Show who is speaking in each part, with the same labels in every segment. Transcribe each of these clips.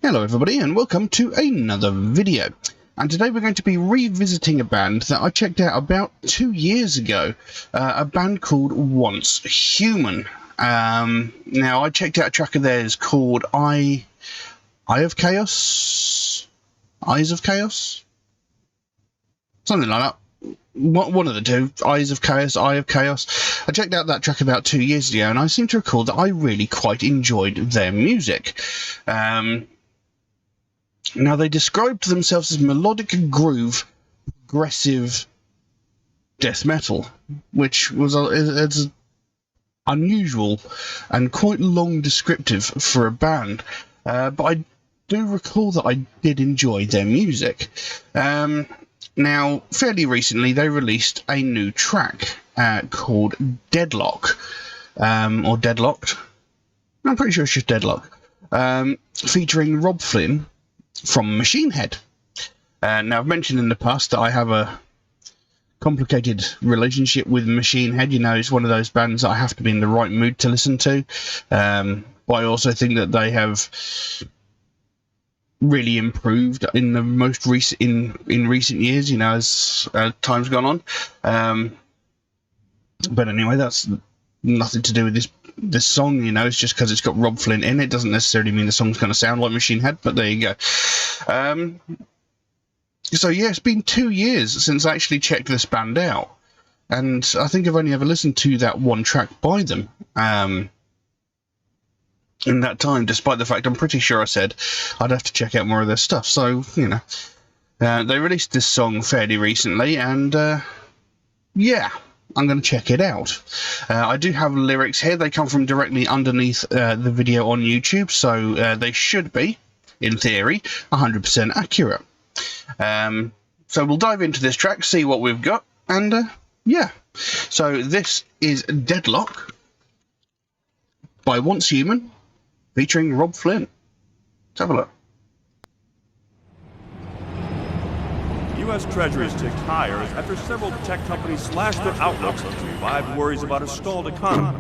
Speaker 1: Hello everybody and welcome to another video, and today we're going to be revisiting a band that I checked out about 2 years ago, a band called Once Human. Now I checked out a track of theirs called Eye of Chaos? Eyes of Chaos? Something like that. One of the two, Eyes of Chaos, Eye of Chaos. I checked out that track about 2 years ago and I seem to recall that I really quite enjoyed their music. Now, they described themselves as melodic groove, progressive death metal, which was it's unusual and quite long descriptive for a band. But I do recall that I did enjoy their music. Now, fairly recently, they released a new track called Deadlock, or Deadlocked. I'm pretty sure it's just Deadlock, featuring Robb Flynn from MetalHead. Now, I've mentioned in the past that I have a complicated relationship with MetalHead. You know, it's one of those bands that I have to be in the right mood to listen to. But I also think that they have really improved in the most recent in recent years. You know, as time's gone on. But anyway, that's nothing to do with this song, you know. It's just because it's got Robb Flynn in it doesn't necessarily mean the song's going to sound like MetalHead, but there you go. So yeah, it's been 2 years since I actually checked this band out, and I think I've only ever listened to that one track by them in that time, despite the fact I'm pretty sure I said I'd have to check out more of their stuff. So, you know, they released this song fairly recently, and yeah, I'm going to check it out. I do have lyrics here. They come from directly underneath the video on YouTube, so they should be, in theory, 100% accurate. So we'll dive into this track, see what we've got, and yeah. So this is Deadlock by Once Human, featuring Robb Flynn. Let's have a look.
Speaker 2: U.S. treasuries ticked higher after several tech companies slashed their outlooks to revive worries about a stalled economy.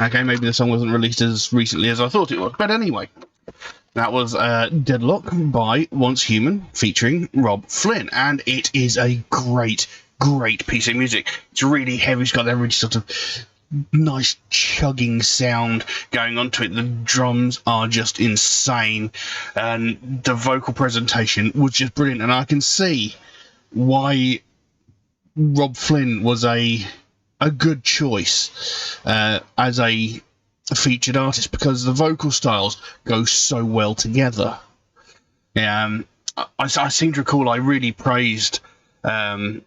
Speaker 1: Okay, maybe the song wasn't released as recently as I thought it would, but anyway, that was Deadlock by Once Human featuring Robb Flynn, and it is a great piece of music. It's really heavy, it's got that really sort of nice chugging sound going on to it. The drums are just insane, and the vocal presentation was just brilliant, and I can see why Robb Flynn was a good choice as a featured artist, because the vocal styles go so well together. I seem to recall I really praised the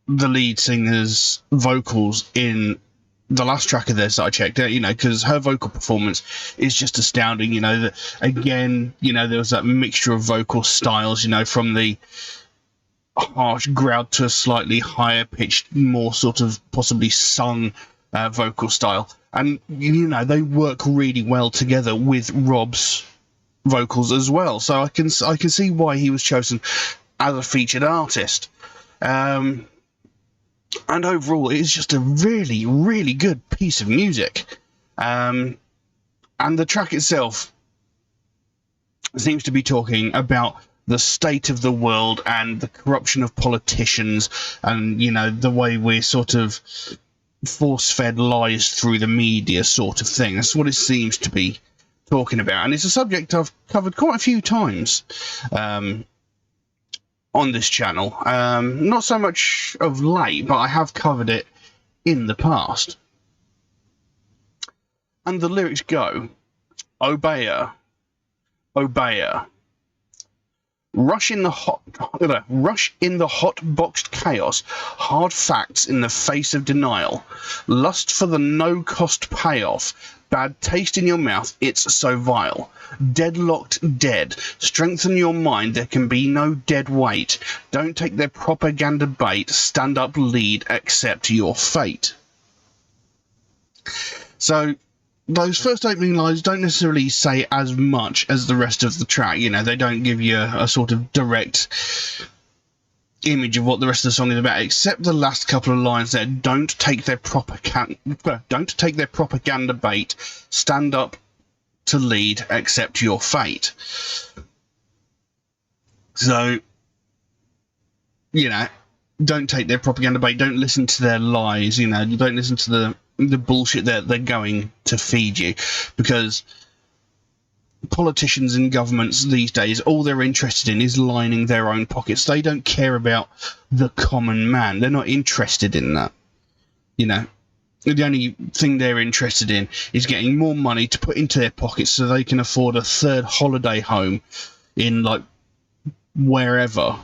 Speaker 1: lead singer's vocals in the last track of theirs that I checked out, because her vocal performance is just astounding. Again, there was that mixture of vocal styles, from the harsh growl to a slightly higher pitched, more sort of possibly sung vocal style, and they work really well together with Robb's vocals as well. So I can see why he was chosen as a featured artist. And overall, it's just a really good piece of music. And the track itself seems to be talking about the state of the world and the corruption of politicians, and the way we're sort of force-fed lies through the media, sort of thing. That's what it seems to be talking about, and it's a subject I've covered quite a few times on this channel. Not so much of late, but I have covered it in the past. And the lyrics go: "Obeyer, obeyer. Rush in the hot boxed chaos, hard facts in the face of denial, lust for the no-cost payoff, bad taste in your mouth, it's so vile. Deadlocked dead, strengthen your mind, there can be no dead weight. Don't take their propaganda bait, stand up, lead, accept your fate." So those first opening lines don't necessarily say as much as the rest of the track. They don't give you a sort of direct image of what the rest of the song is about, except the last couple of lines there. Don't take their propaganda bait, stand up to lead, accept your fate. So, don't take their propaganda bait, don't listen to their lies, don't listen to the bullshit that they're going to feed you, because politicians and governments these days, all they're interested in is lining their own pockets. They don't care about the common man. They're not interested in that. The only thing they're interested in is getting more money to put into their pockets so they can afford a third holiday home in wherever.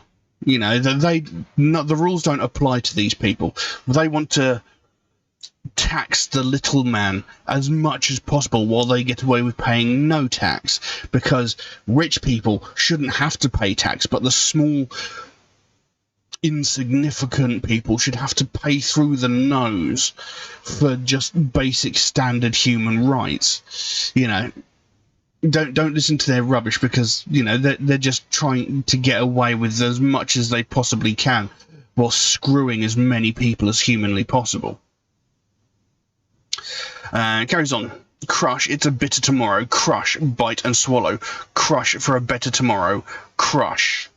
Speaker 1: The rules don't apply to these people. They want to tax the little man as much as possible while they get away with paying no tax, because rich people shouldn't have to pay tax, but the small insignificant people should have to pay through the nose for just basic standard human rights. Don't listen to their rubbish, because they're just trying to get away with as much as they possibly can while screwing as many people as humanly possible. Carries on. Crush, it's a bitter tomorrow. Crush, bite and swallow. Crush for a better tomorrow. Crush.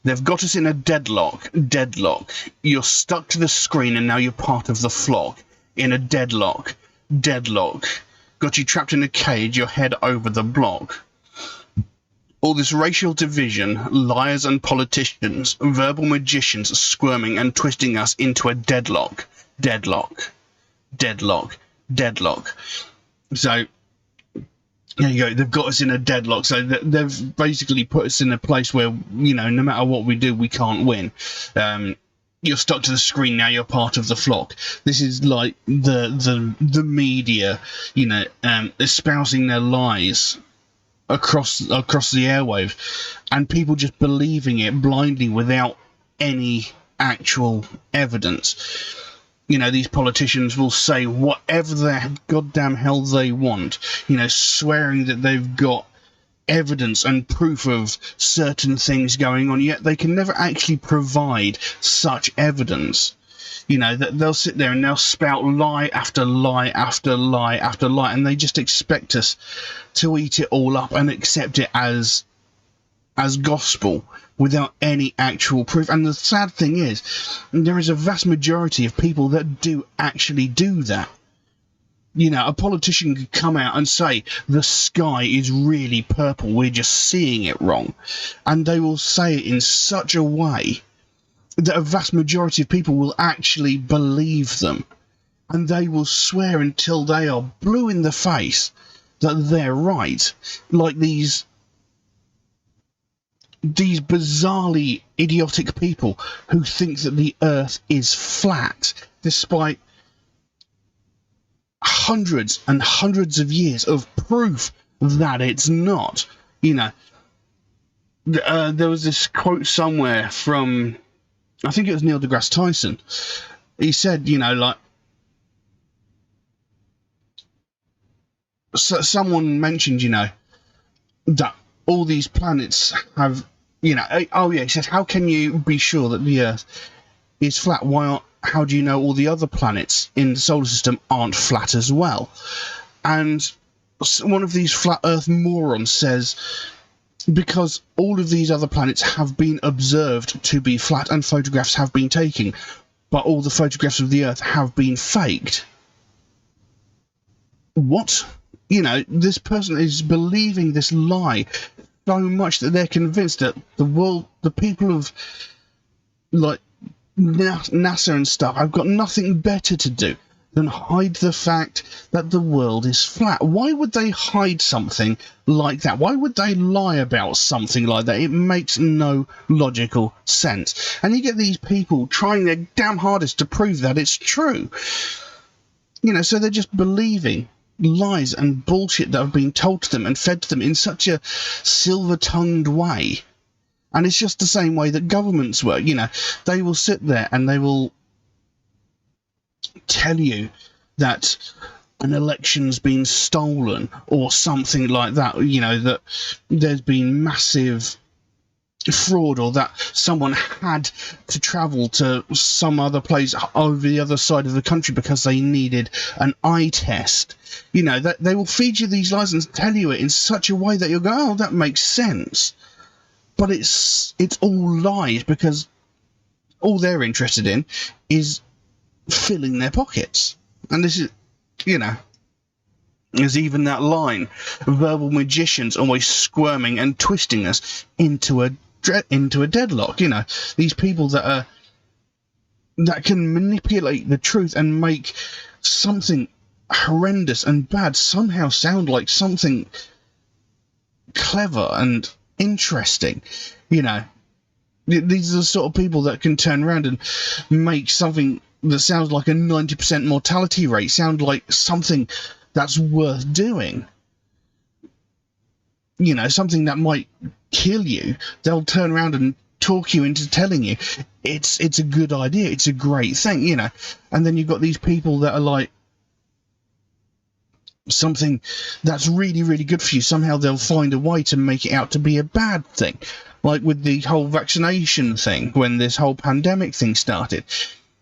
Speaker 1: They've got us in a deadlock. Deadlock. You're stuck to the screen and now you're part of the flock. In a deadlock. Deadlock. Got you trapped in a cage, your head over the block. All this racial division, liars and politicians, verbal magicians squirming and twisting us into a deadlock. Deadlock. Deadlock. Deadlock. So, there you go. They've got us in a deadlock. So they've basically put us in a place where, you know, no matter what we do, we can't win. You're stuck to the screen now. You're part of the flock. This is like the media, you know, espousing their lies across the airwaves, and people just believing it blindly without any actual evidence. You know, these politicians will say whatever the goddamn hell they want, you know, swearing that they've got evidence and proof of certain things going on, yet they can never actually provide such evidence. You know, that they'll sit there and they'll spout lie after lie after lie after lie, and they just expect us to eat it all up and accept it as gospel without any actual proof. And the sad thing is, there is a vast majority of people that do actually do that. You know, a politician could come out and say the sky is really purple, we're just seeing it wrong, and they will say it in such a way that a vast majority of people will actually believe them, and they will swear until they are blue in the face that they're right, like these bizarrely idiotic people who think that the earth is flat, despite hundreds and hundreds of years of proof that it's not. You know, there was this quote somewhere from, I think it was Neil deGrasse Tyson. He said, you know, like, someone mentioned, you know, that all these planets have, you know, oh yeah, he said, how can you be sure that the Earth is flat? How do you know all the other planets in the solar system aren't flat as well? And one of these flat Earth morons says, because all of these other planets have been observed to be flat and photographs have been taken, but all the photographs of the Earth have been faked. What? You know, this person is believing this lie so much that they're convinced that the world, the people of, like, NASA and stuff, have got nothing better to do than hide the fact that the world is flat. Why would they hide something like that? Why would they lie about something like that? It makes no logical sense. And you get these people trying their damn hardest to prove that it's true. You know, so they're just believing lies and bullshit that have been told to them and fed to them in such a silver-tongued way. And it's just the same way that governments work. You know, they will sit there and they will tell you that an election's been stolen or something like that, you know, that there's been massive fraud, or that someone had to travel to some other place over the other side of the country because they needed an eye test. You know, that they will feed you these lies and tell you it in such a way that you'll go, oh, that makes sense. But it's all lies, because all they're interested in is filling their pockets. And this is, you know, there's even that line, verbal magicians always squirming and twisting us into a deadlock. You know, these people that can manipulate the truth and make something horrendous and bad somehow sound like something clever and interesting. You know, these are the sort of people that can turn around and make something that sounds like a 90% mortality rate sound like something that's worth doing. You know, something that might kill you, they'll turn around and talk you into telling you it's a good idea, it's a great thing, you know. And then you've got these people that are like, something that's really, really good for you, somehow they'll find a way to make it out to be a bad thing. Like with the whole vaccination thing, when this whole pandemic thing started,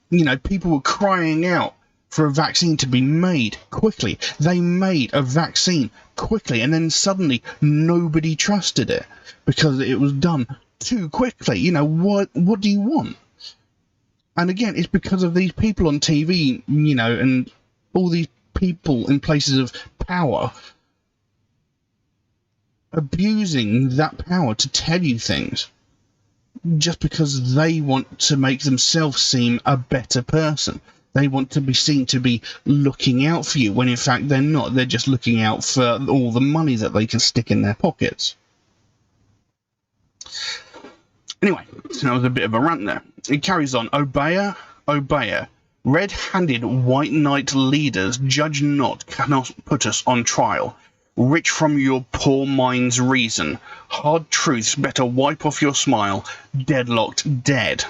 Speaker 1: you know, people were crying out for a vaccine to be made quickly. They made a vaccine quickly, and then suddenly nobody trusted it because it was done too quickly. You know, what do you want? And again, it's because of these people on TV, you know, and all these people in places of power abusing that power to tell you things just because they want to make themselves seem a better person. They want to be seen to be looking out for you, when in fact they're not. They're just looking out for all the money that they can stick in their pockets. Anyway, so that was a bit of a rant there. It carries on. Obeyer, obeyer. Red-handed white knight leaders, judge not, cannot put us on trial. Rich from your poor mind's reason. Hard truths better wipe off your smile. Deadlocked dead.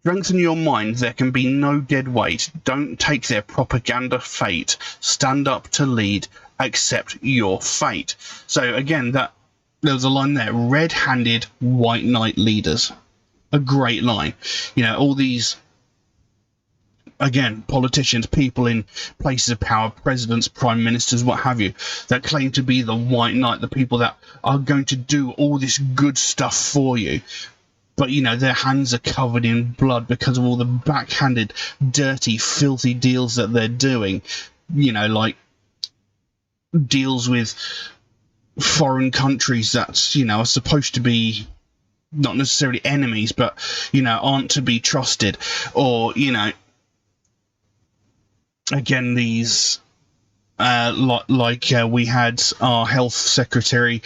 Speaker 1: Strengthen your mind, there can be no dead weight. Don't take their propaganda fate. Stand up to lead, accept your fate. So again, there was a line there, red-handed white knight leaders. A great line. You know, all these, again, politicians, people in places of power, presidents, prime ministers, what have you, that claim to be the white knight, the people that are going to do all this good stuff for you. But, you know, their hands are covered in blood because of all the backhanded, dirty, filthy deals that they're doing. You know, like deals with foreign countries that, you know, are supposed to be not necessarily enemies, but, you know, aren't to be trusted. Or, you know, again, these, we had our health secretary,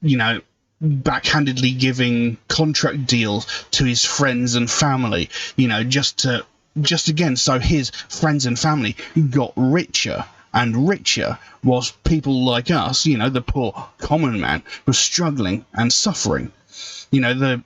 Speaker 1: you know, backhandedly giving contract deals to his friends and family, you know, just again, so his friends and family got richer and richer, whilst people like us, you know, the poor common man, was struggling and suffering. You know,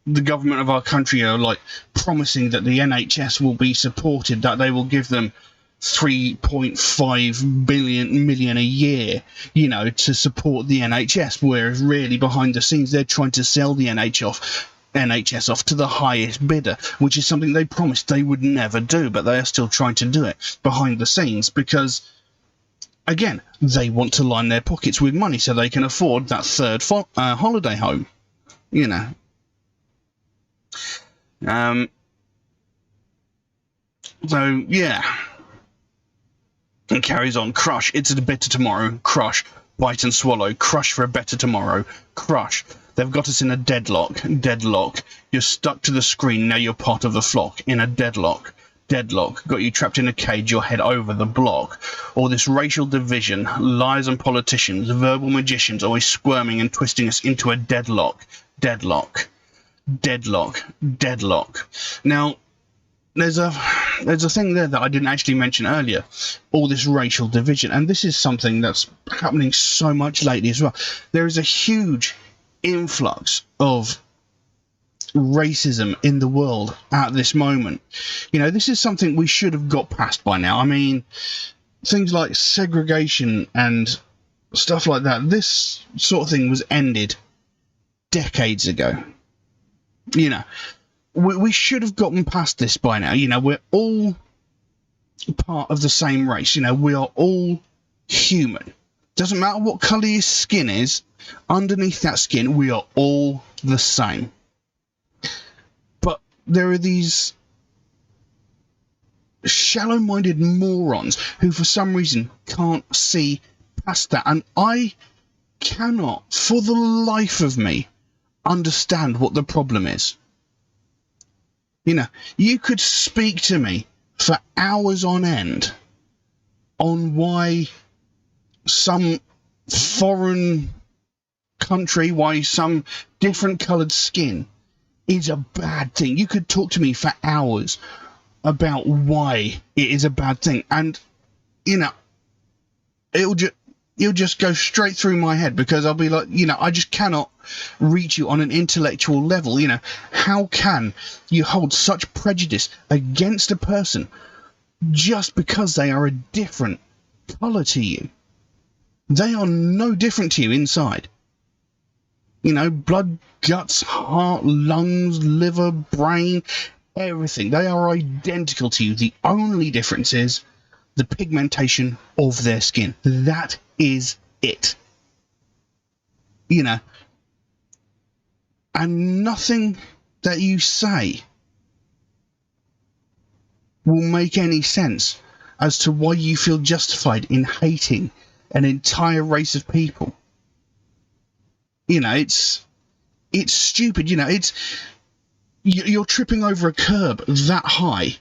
Speaker 1: the government of our country are like promising that the NHS will be supported, that they will give them 3.5 million a year, you know, to support the NHS, whereas really behind the scenes they're trying to sell the NHS off to the highest bidder, which is something they promised they would never do, but they are still trying to do it behind the scenes because, again, they want to line their pockets with money so they can afford that third holiday home, you know. So, yeah. And carries on. Crush. It's a better tomorrow. Crush. Bite and swallow. Crush for a better tomorrow. Crush. They've got us in a deadlock. Deadlock. You're stuck to the screen. Now you're part of the flock. In a deadlock. Deadlock. Got you trapped in a cage. Your head over the block. All this racial division. Liars and politicians. Verbal magicians always squirming and twisting us into a deadlock. Deadlock. Deadlock. Deadlock. Now, there's a thing there that I didn't actually mention earlier, all this racial division, and this is something that's happening so much lately as well. There is a huge influx of racism in the world at this moment. You know, this is something we should have got past by now. I mean, things like segregation and stuff like that, this sort of thing was ended decades ago. You know, we should have gotten past this by now. You know, we're all part of the same race. You know, we are all human. Doesn't matter what colour your skin is, underneath that skin, we are all the same. But there are these shallow-minded morons who, for some reason, can't see past that. And I cannot, for the life of me, understand what the problem is. You know, you could speak to me for hours on end on why some foreign country, why some different coloured skin is a bad thing. You could talk to me for hours about why it is a bad thing. And, you know, it'll just go straight through my head because I'll be like, you know, I just cannot reach you on an intellectual level. You know, how can you hold such prejudice against a person just because they are a different colour to you? They are no different to you inside. You know, blood, guts, heart, lungs, liver, brain, everything. They are identical to you. The only difference is the pigmentation of their skin. That is it. You know, and nothing that you say will make any sense as to why you feel justified in hating an entire race of people. You know, it's stupid. You know, you're tripping over a curb that high.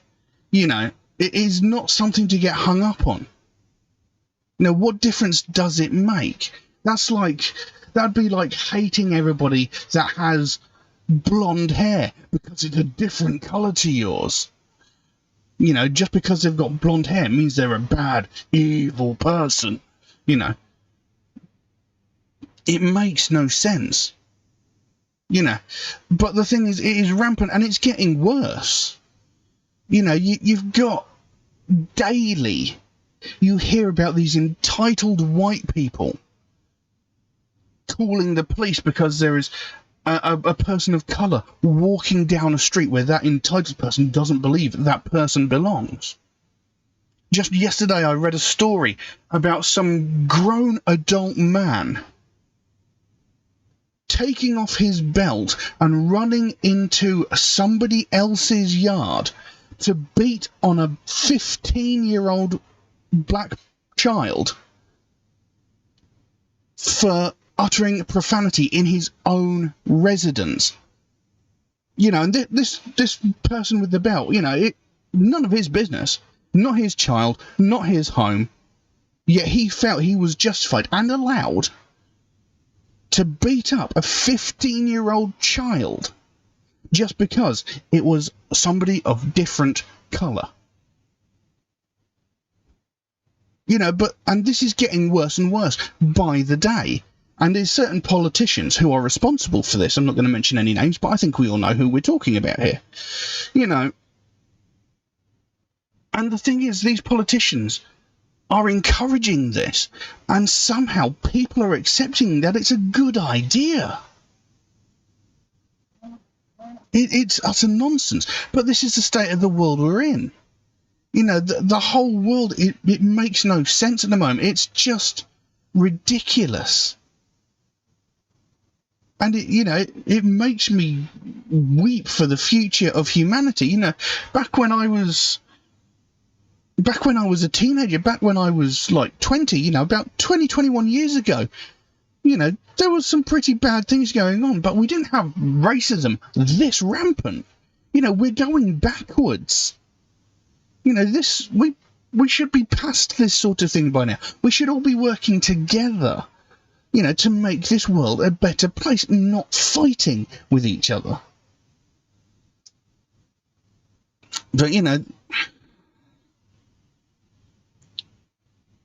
Speaker 1: You know, it is not something to get hung up on. You know, what difference does it make? That'd be like hating everybody that has blonde hair because it's a different colour to yours. You know, just because they've got blonde hair means they're a bad, evil person. You know, it makes no sense. You know, but the thing is, it is rampant and it's getting worse. You know, you've got daily, you hear about these entitled white people calling the police because there is a person of colour walking down a street where that entitled person doesn't believe that person belongs. Just yesterday I read a story about some grown adult man taking off his belt and running into somebody else's yard to beat on a 15-year-old black child for uttering profanity in his own residence. You know, and this person with the belt, you know, none of his business, not his child, not his home, yet he felt he was justified and allowed to beat up a 15-year-old child just because it was somebody of different colour. You know, and this is getting worse and worse by the day. And there's certain politicians who are responsible for this. I'm not going to mention any names, but I think we all know who we're talking about here. You know, and the thing is, these politicians are encouraging this, and somehow people are accepting that it's a good idea. It's utter nonsense. But this is the state of the world we're in. You know, the whole world, it makes no sense at the moment. It's just ridiculous. And it makes me weep for the future of humanity. You know, back when I was a teenager, back when I was like 20, you know, about 21 years ago, you know, there was some pretty bad things going on, but we didn't have racism this rampant. You know, we're going backwards. You know, we should be past this sort of thing by now. We should all be working together, you know, to make this world a better place, not fighting with each other. But, you know,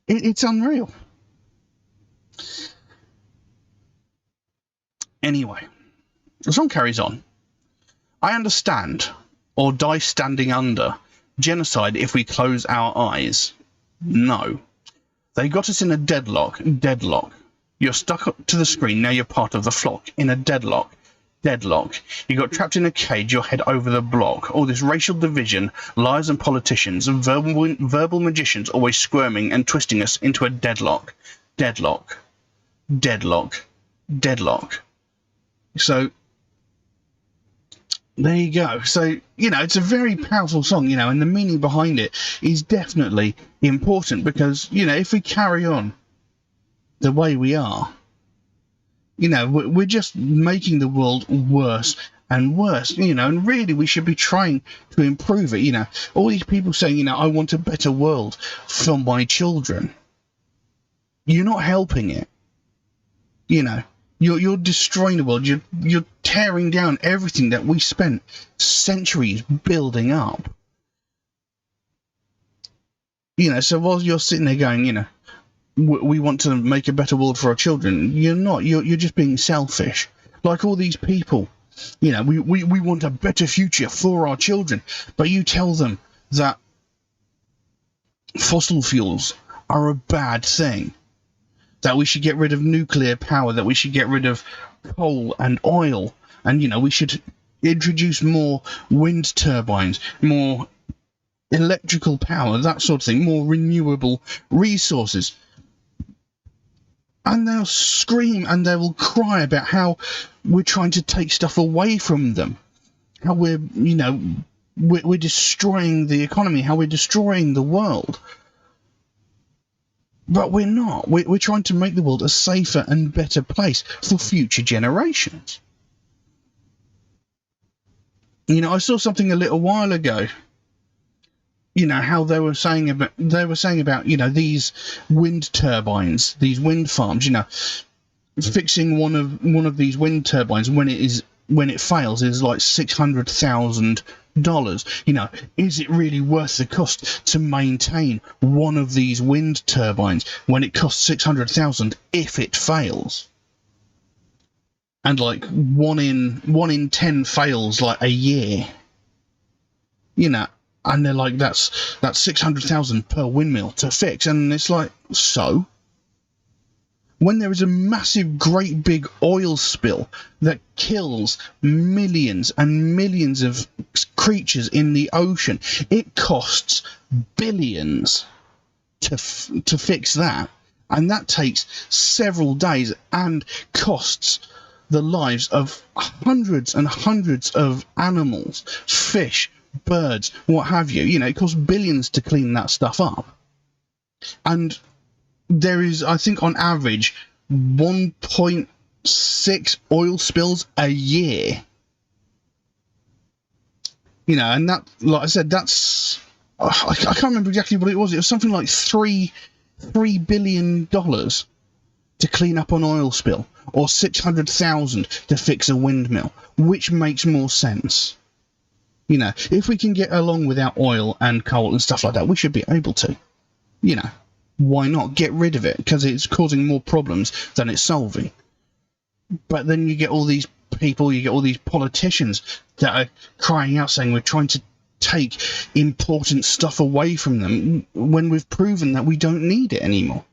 Speaker 1: it's unreal. Anyway, the song carries on. I understand, or die standing under, genocide if we close our eyes. No. They got us in a deadlock. Deadlock. You're stuck to the screen, now you're part of the flock. In a deadlock. Deadlock. You got trapped in a cage, your head over the block. All this racial division, liars and politicians, and verbal magicians always squirming and twisting us into a deadlock. Deadlock. Deadlock. Deadlock. So, there you go. So, you know, it's a very powerful song, you know, and the meaning behind it is definitely important because, you know, if we carry on the way we are, you know, we're just making the world worse and worse, you know, and really we should be trying to improve it, you know. All these people saying, you know, I want a better world for my children. You're not helping it, you know. You're destroying the world. You're tearing down everything that we spent centuries building up. You know, so while you're sitting there going, you know, we want to make a better world for our children, you're not. You're just being selfish. Like all these people, you know, we want a better future for our children, but you tell them that fossil fuels are a bad thing. That we should get rid of nuclear power, that we should get rid of coal and oil, and, you know, we should introduce more wind turbines, more electrical power, that sort of thing, more renewable resources. And they'll scream and they will cry about how we're trying to take stuff away from them, how we're destroying the economy, how we're destroying the world. But we're not. We're trying to make the world a safer and better place for future generations. I saw something a little while ago. How they were saying about these wind turbines, these wind farms. Fixing one of these wind turbines when it fails is like $600,000. Is it really worth the cost to maintain one of these wind turbines when it costs $600,000 if it fails? And like one in 10 fails like a year. And they're like, that's $600,000 per windmill to fix, and it's like, so when there is a massive, great big oil spill that kills millions and millions of creatures in the ocean, it costs billions to fix that, and that takes several days and costs the lives of hundreds and hundreds of animals, fish, birds, what have you. It costs billions to clean that stuff up. And there is, I think, on average, 1.6 oil spills a year. And that, like I said, that's... I can't remember exactly what it was. It was something like $3 billion to clean up an oil spill, or $600,000 to fix a windmill. Which makes more sense? If we can get along without oil and coal and stuff like that, we should be able to. Why not get rid of it? Because it's causing more problems than it's solving. But then you get all these people, you get all these politicians that are crying out saying we're trying to take important stuff away from them when we've proven that we don't need it anymore.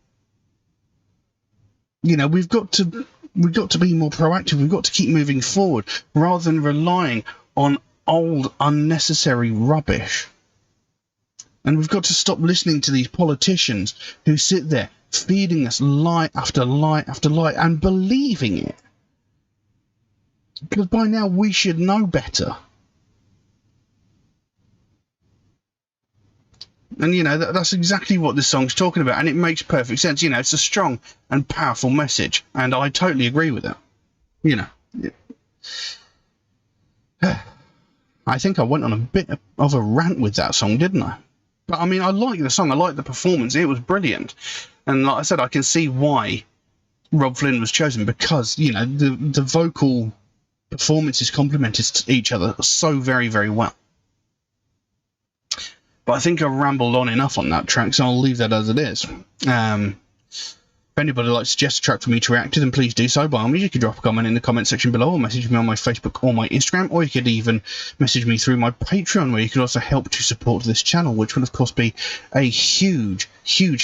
Speaker 1: We've got to be more proactive. We've got to keep moving forward rather than relying on old, unnecessary rubbish. And we've got to stop listening to these politicians who sit there feeding us lie after lie after lie and believing it. Because by now we should know better. And, that's exactly what this song's talking about, and it makes perfect sense. It's a strong and powerful message, and I totally agree with it. I think I went on a bit of a rant with that song, didn't I? But, I mean, I like the song. I like the performance. It was brilliant. And like I said, I can see why Robb Flynn was chosen, because, the vocal performances complemented each other so very, very well. But I think I've rambled on enough on that track, so I'll leave that as it is. If anybody would like to suggest a track for me to react to, then please do so. By all means, you can drop a comment in the comment section below, or message me on my Facebook or my Instagram, or you could even message me through my Patreon, where you could also help to support this channel, which will of course be a huge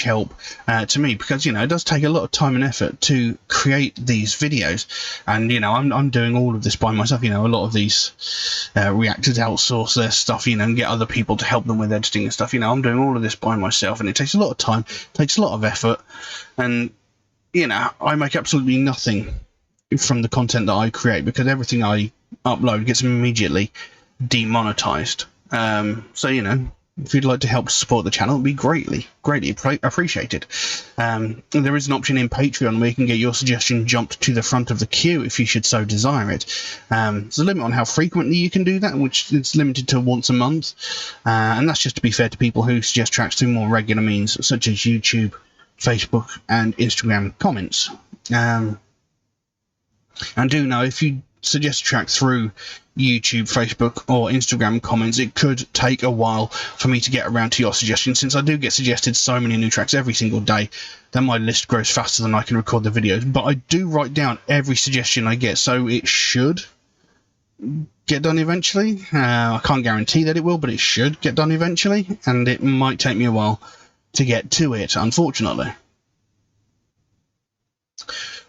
Speaker 1: help to me, because it does take a lot of time and effort to create these videos, and I'm doing all of this by myself. A lot of these reactors outsource their stuff, and get other people to help them with editing and stuff. I'm doing all of this by myself, and it takes a lot of time, takes a lot of effort, and I make absolutely nothing from the content that I create, because everything I upload gets immediately demonetized. So, if you'd like to help support the channel, it'd be greatly appreciated. There is an option in Patreon where you can get your suggestion jumped to the front of the queue if you should so desire it. There's a limit on how frequently you can do that, which is limited to once a month. And that's just to be fair to people who suggest tracks through more regular means, such as YouTube, Facebook and Instagram comments. And do know, if you suggest a track through YouTube, Facebook or Instagram comments, it could take a while for me to get around to your suggestions, since I do get suggested so many new tracks every single day that my list grows faster than I can record the videos. But I do write down every suggestion I get, so it should get done eventually. I can't guarantee that it will, but it should get done eventually, and it might take me a while to get to it, unfortunately.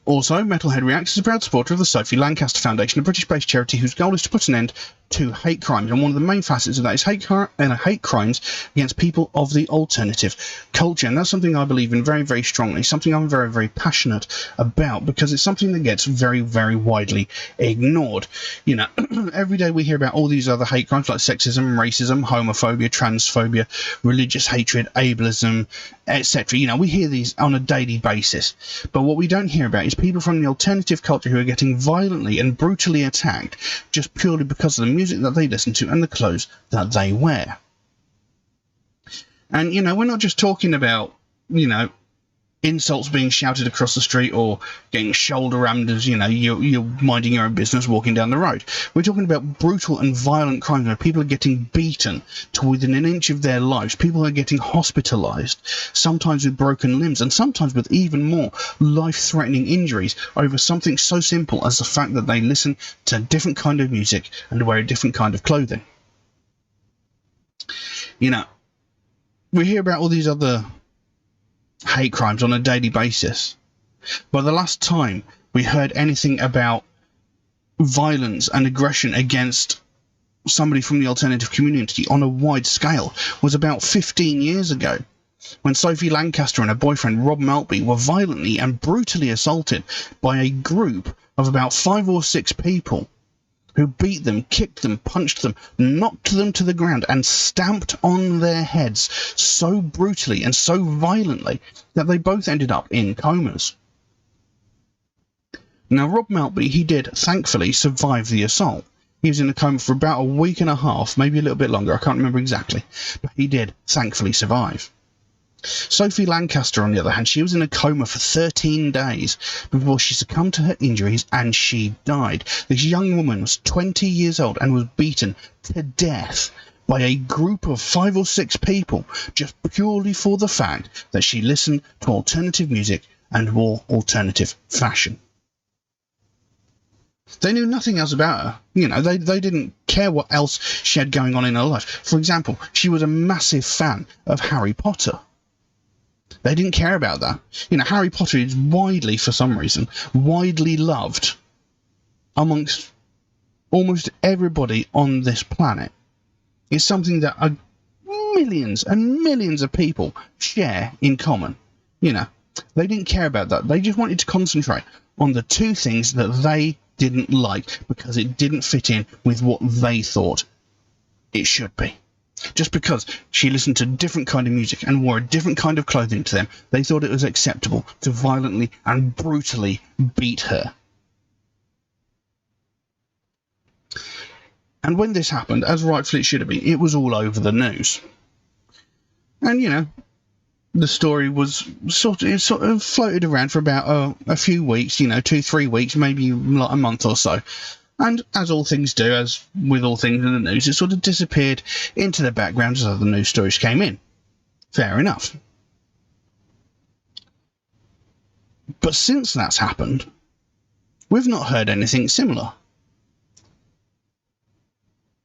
Speaker 1: Also, MetalHead Reacts is a proud supporter of the Sophie Lancaster Foundation, a British-based charity whose goal is to put an end to hate crimes, and one of the main facets of that is hate crimes against people of the alternative culture, and that's something I believe in very, very strongly, something I'm very, very passionate about, because it's something that gets very, very widely ignored. You know, every day we hear about all these other hate crimes like sexism, racism, homophobia, transphobia, religious hatred, ableism, etc. You know, we hear these on a daily basis, but what we don't hear about is people from the alternative culture who are getting violently and brutally attacked just purely because of the music that they listen to and the clothes that they wear. And, you know, we're not just talking about, you know, insults being shouted across the street or getting shoulder rammed as, you know, you're minding your own business walking down the road. We're talking about brutal and violent crimes where people are getting beaten to within an inch of their lives. People are getting hospitalized, sometimes with broken limbs and sometimes with even more life-threatening injuries over something so simple as the fact that they listen to a different kind of music and wear a different kind of clothing. You know, we hear about all these other hate crimes on a daily basis, but the last time we heard anything about violence and aggression against somebody from the alternative community on a wide scale was about 15 years ago, when Sophie Lancaster and her boyfriend Robb Maltby were violently and brutally assaulted by a group of about 5 or 6 people who beat them, kicked them, punched them, knocked them to the ground, and stamped on their heads so brutally and so violently that they both ended up in comas. Now, Robb Maltby, he did, thankfully, survive the assault. He was in a coma for about a week and a half, maybe a little bit longer, I can't remember exactly, but he did, thankfully, survive. Sophie Lancaster, on the other hand, she was in a coma for 13 days before she succumbed to her injuries and she died. This young woman was 20 years old and was beaten to death by a group of 5 or 6 people just purely for the fact that she listened to alternative music and wore alternative fashion. They knew nothing else about her. You know, they didn't care what else she had going on in her life. For example, she was a massive fan of Harry Potter. They didn't care about that. You know, Harry Potter is widely, for some reason, widely loved amongst almost everybody on this planet. It's something that millions and millions of people share in common. You know, they didn't care about that. They just wanted to concentrate on the 2 things that they didn't like because it didn't fit in with what they thought it should be. Just because she listened to a different kind of music and wore a different kind of clothing to them, they thought it was acceptable to violently and brutally beat her. And when this happened, as rightfully it should have been, it was all over the news. And, you know, the story was sort of floated around for about a few weeks, you know, 2-3 weeks, maybe like a month or so. And as all things do, as with all things in the news, it sort of disappeared into the background as other news stories came in. Fair enough. But since that's happened, we've not heard anything similar.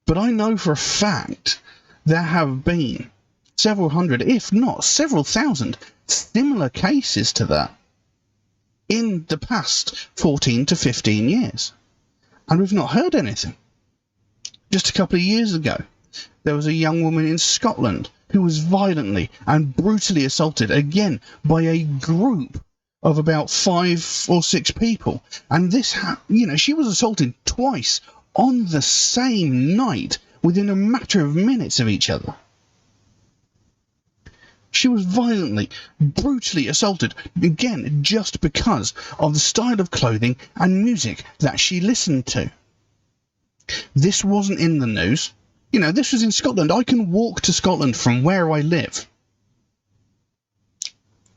Speaker 1: But I know for a fact there have been several hundred, if not several thousand, similar cases to that in the past 14 to 15 years. And we've not heard anything. Just a couple of years ago, there was a young woman in Scotland who was violently and brutally assaulted, again, by a group of about 5 or 6 people. And this, you know, she was assaulted twice on the same night within a matter of minutes of each other. She was violently, brutally assaulted, again, just because of the style of clothing and music that she listened to. This wasn't in the news. You know, this was in Scotland. I can walk to Scotland from where I live.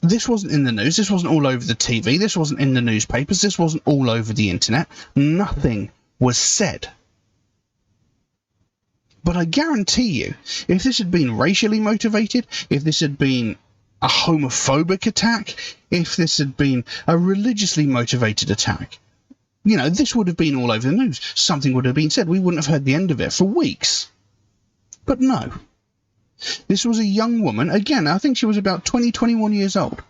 Speaker 1: This wasn't in the news. This wasn't all over the TV. This wasn't in the newspapers. This wasn't all over the internet. Nothing was said. But I guarantee you, if this had been racially motivated, if this had been a homophobic attack, if this had been a religiously motivated attack, you know, this would have been all over the news. Something would have been said. We wouldn't have heard the end of it for weeks. But no. This was a young woman, again, I think she was about 20, 21 years old,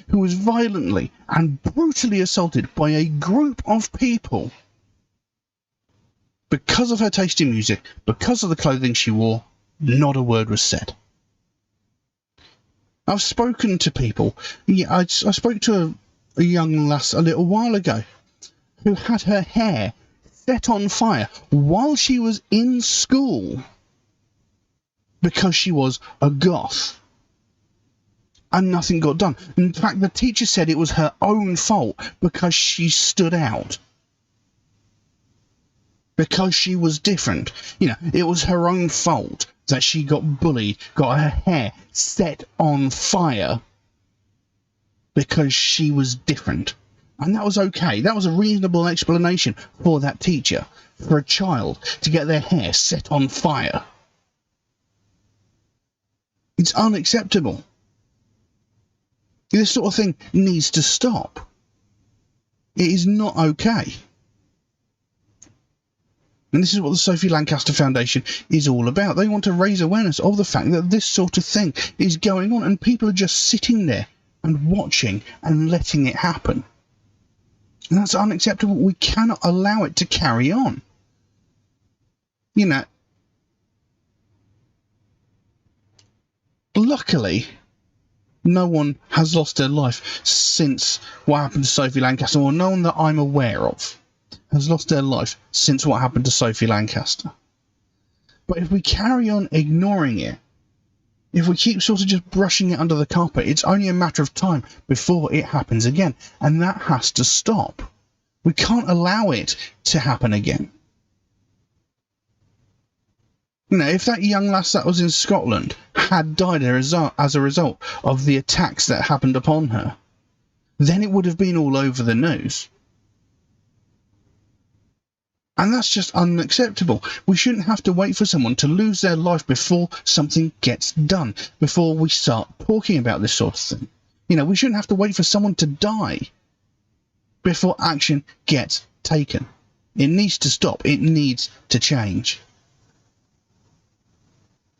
Speaker 1: who was violently and brutally assaulted by a group of people because of her taste in music, because of the clothing she wore. Not a word was said. I've spoken to people. Yeah, I spoke to a young lass a little while ago who had her hair set on fire while she was in school because she was a goth. And nothing got done. In fact, the teacher said it was her own fault because she stood out. Because she was different. You know, it was her own fault that she got bullied, got her hair set on fire because she was different. And that was okay. That was a reasonable explanation for that teacher, for a child to get their hair set on fire. It's unacceptable. This sort of thing needs to stop. It is not okay. And this is what the Sophie Lancaster Foundation is all about. They want to raise awareness of the fact that this sort of thing is going on and people are just sitting there and watching and letting it happen. And that's unacceptable. We cannot allow it to carry on. You know, luckily, no one has lost their life since what happened to Sophie Lancaster, or no one that I'm aware of has lost their life since what happened to Sophie Lancaster. But if we carry on ignoring it, if we keep sort of just brushing it under the carpet, it's only a matter of time before it happens again. And that has to stop. We can't allow it to happen again. You know, if that young lass that was in Scotland had died as a result of the attacks that happened upon her, then it would have been all over the news. And that's just unacceptable. We shouldn't have to wait for someone to lose their life before something gets done, before we start talking about this sort of thing. You know, we shouldn't have to wait for someone to die before action gets taken. It needs to stop. It needs to change.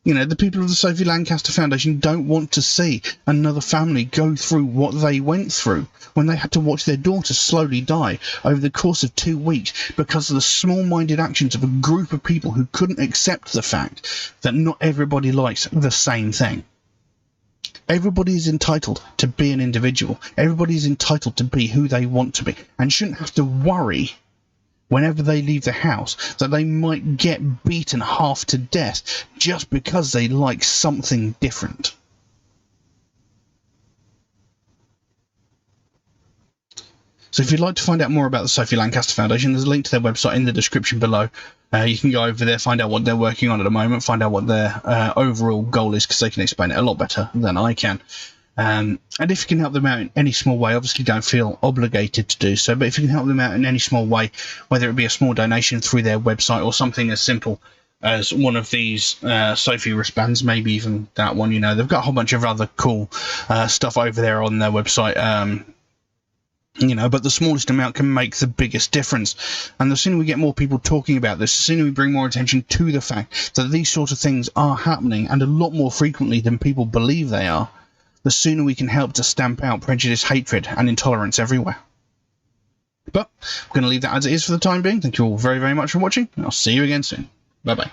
Speaker 1: You know, the people of the Sophie Lancaster Foundation don't want to see another family go through what they went through when they had to watch their daughter slowly die over the course of 2 weeks because of the small-minded actions of a group of people who couldn't accept the fact that not everybody likes the same thing. Everybody is entitled to be an individual. Everybody is entitled to be who they want to be and shouldn't have to worry whenever they leave the house that they might get beaten half to death just because they like something different. So if you'd like to find out more about the Sophie Lancaster Foundation, there's a link to their website in the description below. You can go over there, find out what they're working on at the moment, find out what their overall goal is, because they can explain it a lot better than I can. And if you can help them out in any small way, obviously don't feel obligated to do so, but if you can help them out in any small way, whether it be a small donation through their website or something as simple as one of these Sophie wristbands, maybe even that one, you know, they've got a whole bunch of other cool stuff over there on their website, you know, but the smallest amount can make the biggest difference. And the sooner we get more people talking about this, the sooner we bring more attention to the fact that these sort of things are happening, and a lot more frequently than people believe they are, the sooner we can help to stamp out prejudice, hatred, and intolerance everywhere. But I'm going to leave that as it is for the time being. Thank you all very, very much for watching, and I'll see you again soon. Bye-bye.